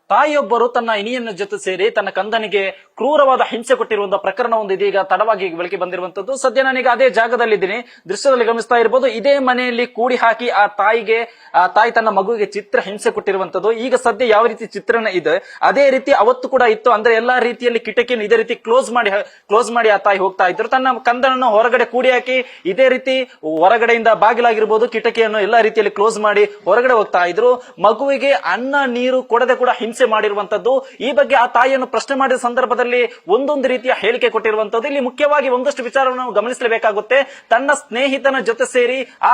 ತಾಯಿಯೊಬ್ಬರು ತನ್ನ ಇನಿಯನ್ನ ಜೊತೆ ಸೇರಿ ತನ್ನ ಕಂದನಿಗೆ ಕ್ರೂರವಾದ ಹಿಂಸೆ ಕೊಟ್ಟಿರುವಂತಹ ಪ್ರಕರಣ ಒಂದು ಇದೀಗ ತಡವಾಗಿ ಬೆಳಕಿಗೆ ಬಂದಿರುವಂತದ್ದು. ಸದ್ಯ ನಾನೀಗ ಅದೇ ಜಾಗದಲ್ಲಿದ್ದೀನಿ, ದೃಶ್ಯದಲ್ಲಿ ಗಮನಿಸ್ತಾ ಇರಬಹುದು. ಇದೇ ಮನೆಯಲ್ಲಿ ಕೂಡಿ ಹಾಕಿ ಆ ತಾಯಿ ತನ್ನ ಮಗುವಿಗೆ ಚಿತ್ರ ಹಿಂಸೆ ಕೊಟ್ಟಿರುವಂತದ್ದು. ಈಗ ಸದ್ಯ ಯಾವ ರೀತಿ ಚಿತ್ರಣ ಇದೆ ಅದೇ ರೀತಿ ಅವತ್ತು ಕೂಡ ಇತ್ತು. ಅಂದ್ರೆ ಎಲ್ಲಾ ರೀತಿಯಲ್ಲಿ ಕಿಟಕಿಯನ್ನು ಇದೇ ರೀತಿ ಕ್ಲೋಸ್ ಮಾಡಿ ಆ ತಾಯಿ ಹೋಗ್ತಾ ಇದ್ರು. ತನ್ನ ಕಂದನನ್ನು ಹೊರಗಡೆ ಕೂಡಿ ಹಾಕಿ ಇದೇ ರೀತಿ ಹೊರಗಡೆಯಿಂದ ಬಾಗಿಲಾಗಿರ್ಬೋದು ಕಿಟಕಿಯನ್ನು ಎಲ್ಲಾ ರೀತಿಯಲ್ಲಿ ಕ್ಲೋಸ್ ಮಾಡಿ ಹೊರಗಡೆ ಹೋಗ್ತಾ ಇದ್ರು. ಮಗುವಿಗೆ ಅನ್ನ ನೀರು ಕೊಡದೆ ಕೂಡ ಹಿಂಸೆ ಮಾಡಿರುವಂತದ್ದು. ಈ ಬಗ್ಗೆ ಆ ತಾಯಿಯನ್ನು ಪ್ರಶ್ನೆ ಮಾಡಿದ ಸಂದರ್ಭದಲ್ಲಿ ಒಂದೊಂದು ರೀತಿಯ ಹೇಳಿಕೆ ಕೊಟ್ಟಿರುವಂತದ್ದು. ಇಲ್ಲಿ ಮುಖ್ಯವಾಗಿ ಒಂದಷ್ಟು ವಿಚಾರವನ್ನು ನಾವು ಗಮನಿಸಲೇಬೇಕಾಗುತ್ತೆ. ತನ್ನ ಸ್ನೇಹಿತನ ಜೊತೆ ಸೇರಿ ಆ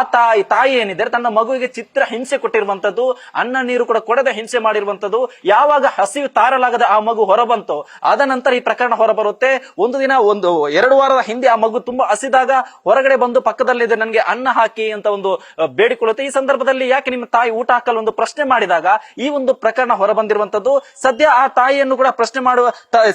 ತಾಯಿ ಏನಿದ್ದಾರೆ ತನ್ನ ಮಗುವಿಗೆ ಚಿತ್ರ ಹಿಂಸೆ ಕೊಟ್ಟಿರುವಂತದ್ದು, ಅನ್ನ ನೀರು ಕೂಡ ಕೊಡದೆ ಹಿಂಸೆ ಮಾಡಿರುವಂತದ್ದು. ಯಾವಾಗ ಹಸಿವು ತಾರಲಾಗದ ಆ ಮಗು ಹೊರಬಂತು ಅದ ನಂತರ ಈ ಪ್ರಕರಣ ಹೊರಬರುತ್ತೆ. ಒಂದು ದಿನ 2 ವಾರದ ಹಿಂದೆ ಆ ಮಗು ತುಂಬಾ ಹಸಿದಾಗ ಹೊರಗಡೆ ಬಂದು ಪಕ್ಕದಲ್ಲಿದೆ ನನಗೆ ಅನ್ನ ಹಾಕಿ ಅಂತ ಒಂದು ಬೇಡಿಕೊಳ್ಳುತ್ತೆ. ಈ ಸಂದರ್ಭದಲ್ಲಿ ಯಾಕೆ ನಿಮ್ಮ ತಾಯಿ ಊಟ ಹಾಕಲು ಒಂದು ಪ್ರಶ್ನೆ ಮಾಡಿದಾಗ ಈ ಒಂದು ಪ್ರಕರಣ ಹೊರಬಂದಿರುವಂತದ್ದು. ಸದ್ಯ ಆ ತಾಯಿಯನ್ನು ಕೂಡ ಪ್ರಶ್ನೆ ಮಾಡುವ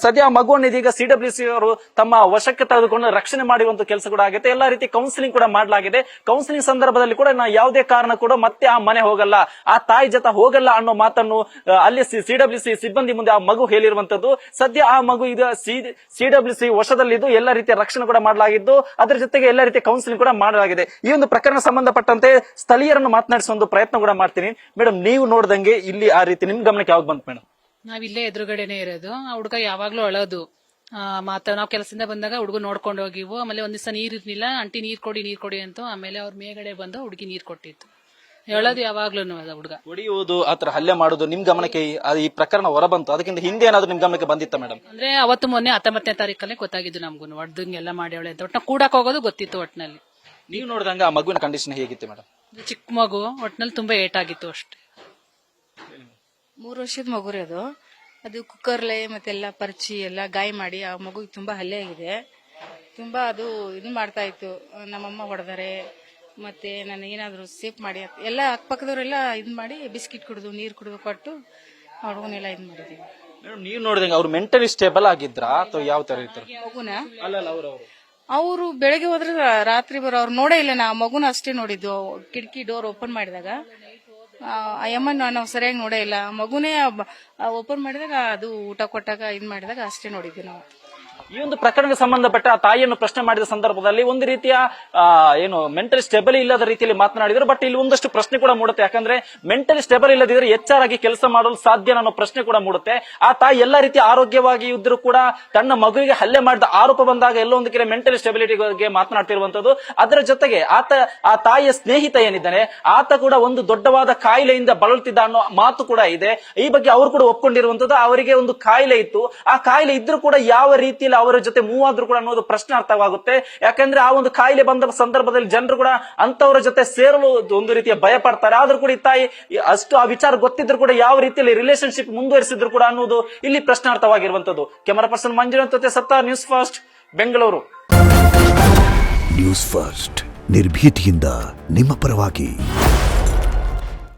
ಸದ್ಯ ಆ ಮಗುವನ್ನು ಇದೀಗ CWC ಅವರು ತಮ್ಮ ವಶಕ್ಕೆ ತೆಗೆದುಕೊಂಡು ರಕ್ಷಣೆ ಮಾಡುವಂತ ಕೆಲಸ ಕೂಡ ಆಗಿದೆ. ಎಲ್ಲಾ ರೀತಿ ಕೌನ್ಸಿಲಿಂಗ್ ಕೂಡ ಮಾಡಲಾಗಿದೆ. ಕೌನ್ಸಿಲಿಂಗ್ ಸಂದರ್ಭದಲ್ಲಿ ಕೂಡ ನಾ ಯಾವುದೇ ಕಾರಣ ಕೂಡ ಮತ್ತೆ ಆ ಮನೆ ಹೋಗಲ್ಲ, ಆ ತಾಯಿ ಜೊತೆ ಹೋಗಲ್ಲ ಅನ್ನೋ ಮಾತನ್ನು ಅಲ್ಲಿ CWC ಸಿಬ್ಬಂದಿ ಮುಂದೆ ಆ ಮಗು ಹೇಳಿರುವಂತದ್ದು. ಸದ್ಯ ಆ ಮಗು ಈಗ CWC ವಶದಲ್ಲಿದ್ದು ಎಲ್ಲ ರೀತಿಯ ರಕ್ಷಣೆ ಕೂಡ ಮಾಡಲಾಗಿದ್ದು, ಅದರ ಜೊತೆಗೆ ಎಲ್ಲ ರೀತಿಯ ಕೌನ್ಸಿಲಿಂಗ್ ಕೂಡ ಮಾಡಲಾಗಿದೆ. ಈ ಒಂದು ಪ್ರಕರಣ ಸಂಬಂಧಪಟ್ಟಂತೆ ಸ್ಥಳೀಯರನ್ನು ಮಾತನಾಡಿಸುವ ಒಂದು ಪ್ರಯತ್ನ ಕೂಡ ಮಾಡ್ತೀನಿ. ಮೇಡಮ್, ನೀವು ನೋಡ್ದಂಗೆ ಇಲ್ಲಿ ಆ ರೀತಿ ನಿಮ್ ಗಮನಕ್ಕೆ ಯಾವಾಗ ಬಂತು ಮೇಡಮ್? ನಾವಿಲ್ಲೇ ಎದುರುಗಡೆನೆ ಇರೋದು. ಆ ಹುಡುಗ ಯಾವಾಗ್ಲೂ ಅಳೋದು. ನಾವ್ ಕೆಲಸದಿಂದ ಬಂದಾಗ ಹುಡುಗ ನೋಡ್ಕೊಂಡು ಹೋಗಿವು. ಆಮೇಲೆ ಒಂದ್ ದಿವಸ ನೀರ್ ಇರ್ಲಿಲ್ಲ, ಆಂಟಿ ನೀರ್ ಕೊಡಿ ಅಂತ. ಆಮೇಲೆ ಅವ್ರ ಮೇಗಡೆ ಬಂದು ಹುಡುಗಿ ನೀರ್ ಕೊಟ್ಟಿತ್ತು. ಹೇಳೋದು ಯಾವಾಗ್ಲೂ ಹುಡುಗ ಹೊಡಿಯುವುದು, ಆತರ ಹಲ್ಲೆ ಮಾಡುದು ನಿಮ್ ಗಮನಕ್ಕೆ ಈ ಪ್ರಕರಣ ಹೊರ ಬಂತು. ಅದಕ್ಕಿಂತ ಹಿಂದೆ ಏನಾದ್ರು ನಿಮ್ ಗಮನಕ್ಕೆ ಬಂದಿತ್ತ ಮೇಡಮ್? ಅಂದ್ರೆ ಅವತ್ತು ಮೊನ್ನೆ 19ನೇ ತಾರೀಕಲ್ಲೇ ಗೊತ್ತಾಗಿದ್ದು ನಮ್ಗೂ. ಹೊಡೆದಂಗೆಲ್ಲ ಮಾಡಿ ಅವಳೆ ಒಟ್ನ ಕೂಡಕ್ ಹೋಗೋದು ಗೊತ್ತಿತ್ತು. ಒಟ್ನಲ್ಲಿ ನೀವು ನೋಡಿದಂಗ ಆ ಮಗುವಿನ ಕಂಡೀಷನ್ ಹೇಗಿತ್ತು ಮೇಡಮ್? ಚಿಕ್ಕ ಮಗು, ಒಟ್ನಲ್ಲಿ ತುಂಬಾ ಏಟಾಗಿತ್ತು ಅಷ್ಟೇ. 3 ವರ್ಷದ ಮಗು ರೀ ಅದು ಕುಕ್ಕರ್ಲೆ ಮತ್ತೆಲ್ಲ ಪರ್ಚಿ ಎಲ್ಲ ಗಾಯ ಮಾಡಿ ಆ ಮಗುಗೆ ತುಂಬಾ ಹಲ್ಲೆ ಆಗಿದೆ. ತುಂಬಾ ಅದು ಇದು ಮಾಡ್ತಾ ಇತ್ತು. ನಮ್ಮಮ್ಮ ಹೊಡೆದಾರೆ, ಮತ್ತೆ ನಾನು ಏನಾದ್ರು ಸೇಫ್ ಮಾಡಿ ಎಲ್ಲ ಅಕ್ಕಪಕ್ಕದವರೆಲ್ಲ ಇದ್ ಮಾಡಿ ಬಿಸ್ಕಿಟ್ ಕುಡಿದು ನೀರು ಕುಡಿದು ಕೊಟ್ಟು ಹುಡುಗನೆಲ್ಲ ಇದ್ ಮಾಡಿದೀವಿ. ನೀವು ನೋಡಿದಂಗ ಅವ್ರು ಮೆಂಟಲಿ ಸ್ಟೇಬಲ್ ಆಗಿದ್ರಾ ಅಥವಾ ಯಾವ ತರ ಇರ್ತಾರೆ ಮಗುನ? ಅವರು ಬೆಳಗ್ಗೆ ಹೋದ್ರೆ ರಾತ್ರಿ ಅವ್ರು ನೋಡೇ ಇಲ್ಲ. ನಾ ಮಗುನ ಅಷ್ಟೇ ನೋಡಿದ್ದು. ಕಿಟಕಿ ಡೋರ್ ಓಪನ್ ಮಾಡಿದಾಗ ಆ ಯಮ್ಮನ ನಾವು ಸರಿಯಾಗಿ ನೋಡೇ ಇಲ್ಲ. ಮಗುನೇ ಓಪನ್ ಮಾಡಿದಾಗ ಅದು ಊಟ ಕೊಟ್ಟಾಗ ಇದ್ ಮಾಡಿದಾಗ ಅಷ್ಟೇ ನೋಡಿದ್ವಿ ನಾವು. ಈ ಒಂದು ಪ್ರಕರಣಕ್ಕೆ ಸಂಬಂಧಪಟ್ಟ ಆ ತಾಯಿಯನ್ನು ಪ್ರಶ್ನೆ ಮಾಡಿದ ಸಂದರ್ಭದಲ್ಲಿ ಒಂದು ರೀತಿಯ ಮೆಂಟಲಿ ಸ್ಟೇಬಲ್ ಇಲ್ಲದ ರೀತಿಯಲ್ಲಿ ಮಾತನಾಡಿದ್ರು. ಬಟ್ ಇಲ್ಲಿ ಒಂದಷ್ಟು ಪ್ರಶ್ನೆ ಕೂಡ ಮೂಡುತ್ತೆ. ಯಾಕಂದ್ರೆ ಮೆಂಟಲಿ ಸ್ಟೇಬಲ್ ಇಲ್ಲದಿದ್ರೆ ಹೆಚ್ಚಾಗಿ ಕೆಲಸ ಮಾಡಲು ಸಾಧ್ಯ ಅನ್ನೋ ಪ್ರಶ್ನೆ ಕೂಡ ಮೂಡುತ್ತೆ. ಆ ತಾಯಿ ಎಲ್ಲಾ ರೀತಿ ಆರೋಗ್ಯವಾಗಿ ಇದ್ರೂ ಕೂಡ ತನ್ನ ಮಗುವಿಗೆ ಹಲ್ಲೆ ಮಾಡಿದ ಆರೋಪ ಬಂದಾಗ ಎಲ್ಲೋ ಒಂದು ಕಡೆ ಮೆಂಟಲಿ ಸ್ಟೆಬಿಲಿಟಿ ಬಗ್ಗೆ ಮಾತನಾಡ್ತಿರುವಂತದ್ದು. ಅದರ ಜೊತೆಗೆ ಆ ತಾಯಿಯ ಸ್ನೇಹಿತ ಏನಿದ್ದಾನೆ ಆತ ಕೂಡ ಒಂದು ದೊಡ್ಡವಾದ ಕಾಯಿಲೆಯಿಂದ ಬಳಲುತ್ತಿದ್ದ ಅನ್ನೋ ಮಾತು ಕೂಡ ಇದೆ. ಈ ಬಗ್ಗೆ ಅವರು ಕೂಡ ಒಪ್ಕೊಂಡಿರುವಂತದ್ದು. ಅವರಿಗೆ ಒಂದು ಕಾಯಿಲೆ ಇತ್ತು, ಆ ಕಾಯಿಲೆ ಇದ್ರೂ ಕೂಡ ಯಾವ ರೀತಿಯಲ್ಲಿ ಅವರ ಜೊತೆ ಮೂವ್ ಆದ್ರೂ ಕೂಡ ಅನ್ನೋದು ಪ್ರಶ್ನೆ ಅರ್ಥವಾಗುತ್ತೆ. ಯಾಕಂದ್ರೆ ಆ ಒಂದು ಕಾಯಿಲೆ ಬಂದ ಸಂದರ್ಭದಲ್ಲಿ ಜನರು ಕೂಡ ಅಂತವರ ಜೊತೆ ಸೇರಲು ಒಂದು ರೀತಿಯ ಭಯ ಪಡ್ತಾರೆ. ಆದ್ರೂ ಕೂಡ ಈ ತಾಯಿ ಅಷ್ಟು ಆ ವಿಚಾರ ಗೊತ್ತಿದ್ರು ಕೂಡ ಯಾವ ರೀತಿಯಲ್ಲಿ ರಿಲೇಶನ್ಶಿಪ್ ಮುಂದುವರಿಸಿದ್ರು ಕೂಡ ಅನ್ನೋದು ಇಲ್ಲಿ ಪ್ರಶ್ನಾರ್ಥವಾಗಿರುವಂತದ್ದು. ಕ್ಯಾಮರಾ ಪರ್ಸನ್ ಮಂಜುನಾಥ್ ಜೊತೆ Sattar, news first, Bengaluru. News first, ನಿರ್ಭೀತಿಯಿಂದ ನಿಮ್ಮ ಪರವಾಗಿ.